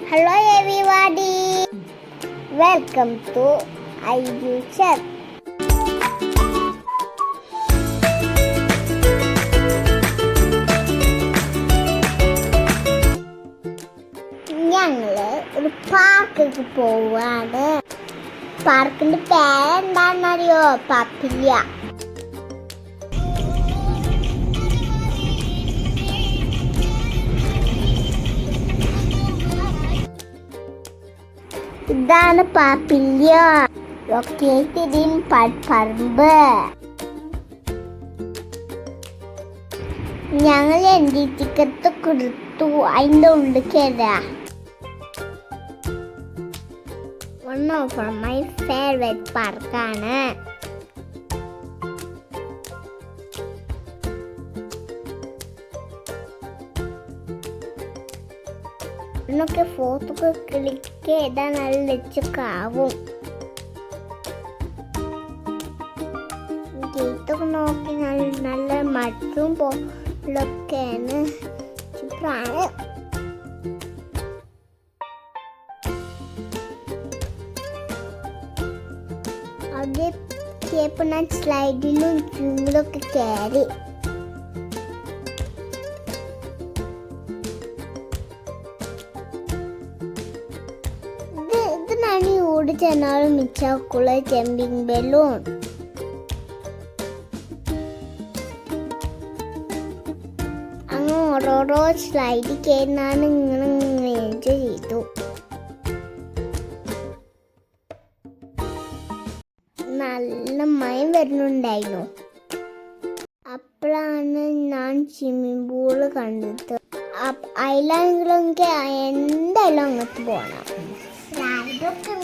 Hello everybody, welcome to iFuture. ഞങ്ങള് ഒരു പാർക്കിലേക്ക് പോവാണ്. പാർക്കിന്റെ പേരെന്താണെന്നറിയോ? പപ്പില്ല. ഇതാണ് പാപ്പില്ല, ലൊക്കേറ്റഡ് ഇൻ പടപ്പറമ്പ്. ഞങ്ങൾ എൻ്റെ ടിക്കറ്റ് കൊടുത്തു, അതിൻ്റെ ഉള്ളിൽ കയറാം. വൺ ഓഫ് മൈ ഫേവറേറ്റ് പാർക്കാണ്. എന്നൊക്കെ ഫോട്ടോ ഒക്കെ ക്ലിക്ക് ചെയ്താൽ നല്ല ലച്ചക്കാവും. ഗേറ്റൊക്കെ നോക്കി നല്ല മറ്റും പോലൊക്കെയാണ്. സൂപ്പറാണ്. അവിടെ എത്തിയപ്പോൾ ഞാൻ സ്ലൈഡിലും ചൂടൊക്കെ കയറി. ഓടി ചെന്നാലും മിച്ചാക്കുള്ള ജമ്പിങ് ബലൂൺ. അങ്ങ് ഓരോരോ സ്ലൈഡ് കയറാണ്. ഇങ്ങനെ എൻജോയ് ചെയ്തു. നല്ല മഴ വരുന്നുണ്ടായിരുന്നു. അപ്പോഴാണ് ഞാൻ സ്വിമ്മിംഗ് പൂള് കണ്ടത്. അതിലാണെങ്കിലും എനിക്ക് എന്തായാലും അങ്ങോട്ട് പോകണം. സ്ലൈഡൊക്കെ ഉണ്ട്.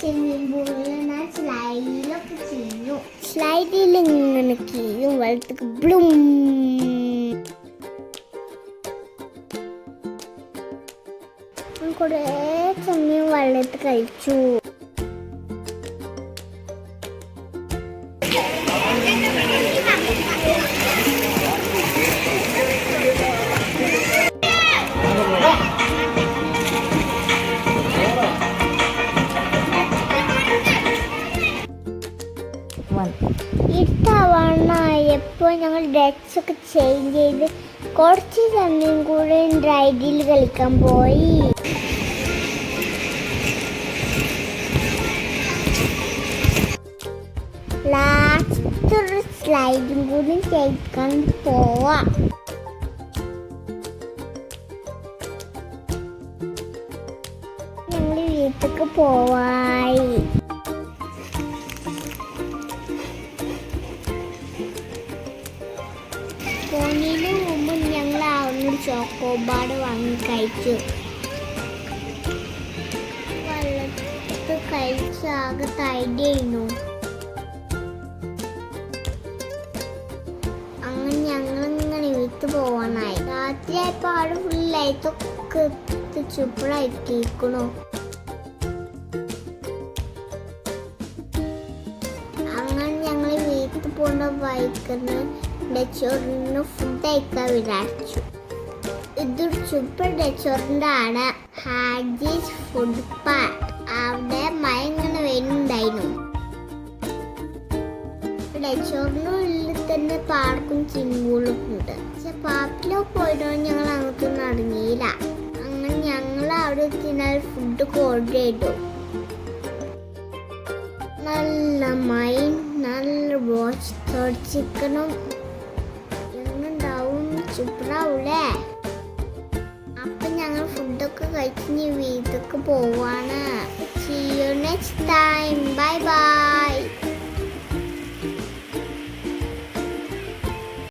സ്വിമ്മിംഗ് പൂളിൽ ഞാൻ സ്ലൈഡിലൊക്കെ ചെയ്യും. സ്ലൈഡിൽ ഇങ്ങനെ കീഴും വെള്ളത്തേക്ക് ബ്ലൂം. കുറേ സമയം വെള്ളത്തിൽ കഴിച്ചു. ഇത്തവണ എപ്പോൾ ഞങ്ങൾ ഡ്രസ്സൊക്കെ ചേഞ്ച് ചെയ്ത് കുറച്ച് സമയം കൂടെ റൈഡിൽ കളിക്കാൻ പോയി. ലാസ്റ്റ് ഒരു സ്ലൈഡും കൂടി ചെയ്യിക്കാൻ പോവാം. ഞങ്ങൾ വീട്ടിലേക്ക് പോവായി. പോണതിന് മുമ്പ് ഞങ്ങൾ അവിടുന്ന് ചോക്കോബാർ വാങ്ങി കഴിച്ചു. വെള്ളത്ത് കഴിച്ച് ആകെ തൈഡിയായിരുന്നു. അങ്ങനെ ഞങ്ങളിങ്ങനെ വീട്ടിൽ പോവാനായി. രാത്രിയായപ്പോൾ ആട് ഫുൾ ലൈറ്റൊക്കെ ചുപ്പടായിട്ടിരിക്കണു. അങ്ങനെ ഞങ്ങൾ വീട്ടിൽ പോകുന്ന ബൈക്കിന് റെസ്റ്റോറൻറ്റിന് ഫുഡ് കഴിക്കാൻ വിചാരിച്ചു. ഇതൊരു സൂപ്പർ റെസ്റ്റോറൻ്റ് ആണ്, ഹാജീസ് ഫുഡ് പാർക്ക്. അവിടെ മഴ ഇങ്ങനെ വരുന്നുണ്ടായിരുന്നു. റെസ്റ്റോറൻറ്റിനുള്ളിൽ തന്നെ പാർക്കും സ്വിമ്മിംഗ് ഉണ്ട്. പക്ഷെ പാർക്കിലൊക്കെ പോയിട്ടോ ഞങ്ങൾ അങ്ങോട്ടൊന്നും അടങ്ങിയില്ല. അങ്ങനെ ഞങ്ങൾ അവിടെ എത്തിയാൽ ഫുഡ് ഓർഡർ ചെയ്തു. നല്ല മഴ, നല്ല റോസ്റ്റഡ് ചിക്കനും സൂപ്പറാവൂലേ. അപ്പം ഞങ്ങൾ ഫുഡൊക്കെ കഴിച്ച് വീട്ടിലേക്ക് പോവാണ്. See you next time.